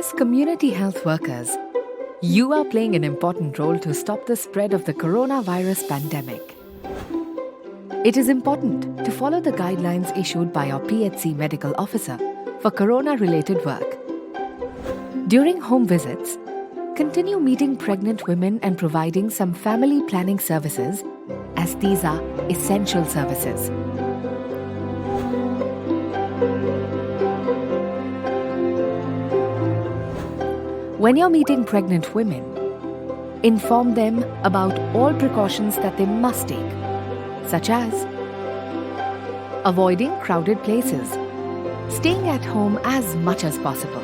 As community health workers, you are playing an important role to stop the spread of the coronavirus pandemic. It is important to follow the guidelines issued by your PHC medical officer for corona-related work. During home visits, continue meeting pregnant women and providing some family planning services, as these are essential services. When you're meeting pregnant women, inform them about all precautions that they must take, such as avoiding crowded places, staying at home as much as possible,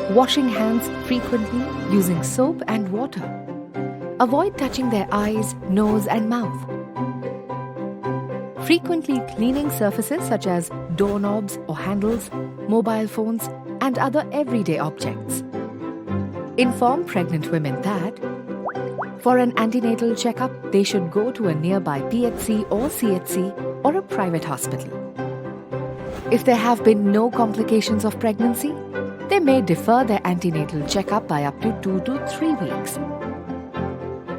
washing hands frequently using soap and water, avoid touching their eyes, nose and mouth, frequently cleaning surfaces such as doorknobs or handles, mobile phones and other everyday objects. Inform pregnant women that for an antenatal checkup, they should go to a nearby PHC or CHC or a private hospital. If there have been no complications of pregnancy, they may defer their antenatal checkup by up to 2 to 3 weeks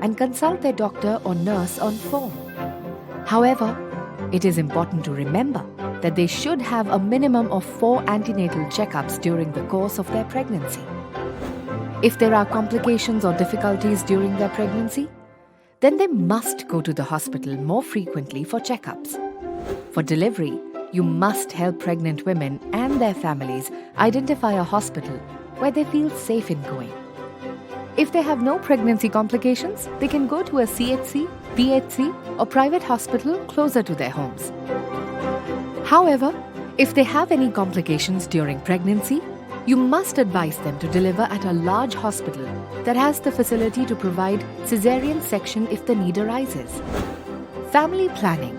and consult their doctor or nurse on phone. However, it is important to remember that they should have a minimum of 4 antenatal checkups during the course of their pregnancy. If there are complications or difficulties during their pregnancy, then they must go to the hospital more frequently for checkups. For delivery, you must help pregnant women and their families identify a hospital where they feel safe in going. If they have no pregnancy complications, they can go to a CHC, PHC or private hospital closer to their homes. However, if they have any complications during pregnancy, you must advise them to deliver at a large hospital that has the facility to provide cesarean section if the need arises. Family planning.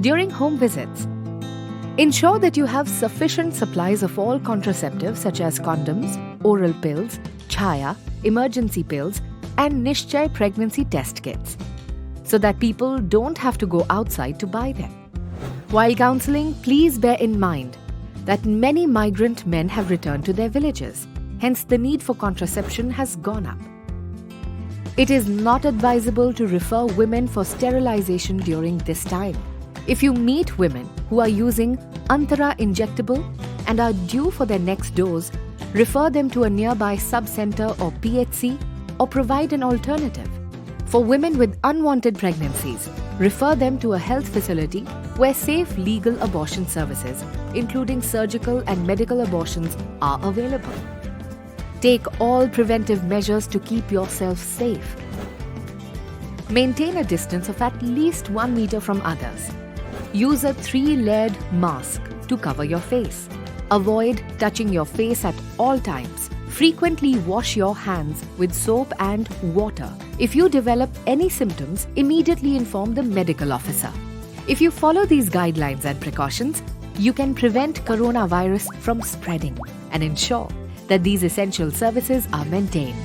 During home visits, ensure that you have sufficient supplies of all contraceptives such as condoms, oral pills, chaya, emergency pills, and Nishchay pregnancy test kits, so that people don't have to go outside to buy them. While counseling, please bear in mind that many migrant men have returned to their villages, hence the need for contraception has gone up. It is not advisable to refer women for sterilization during this time. If you meet women who are using Antara injectable and are due for their next dose, refer them to a nearby sub-center or PHC or provide an alternative. For women with unwanted pregnancies, refer them to a health facility where safe legal abortion services, including surgical and medical abortions, are available. Take all preventive measures to keep yourself safe. Maintain a distance of at least 1 meter from others. Use a 3-layered mask to cover your face. Avoid touching your face at all times. Frequently wash your hands with soap and water. If you develop any symptoms, immediately inform the medical officer. If you follow these guidelines and precautions, you can prevent coronavirus from spreading and ensure that these essential services are maintained.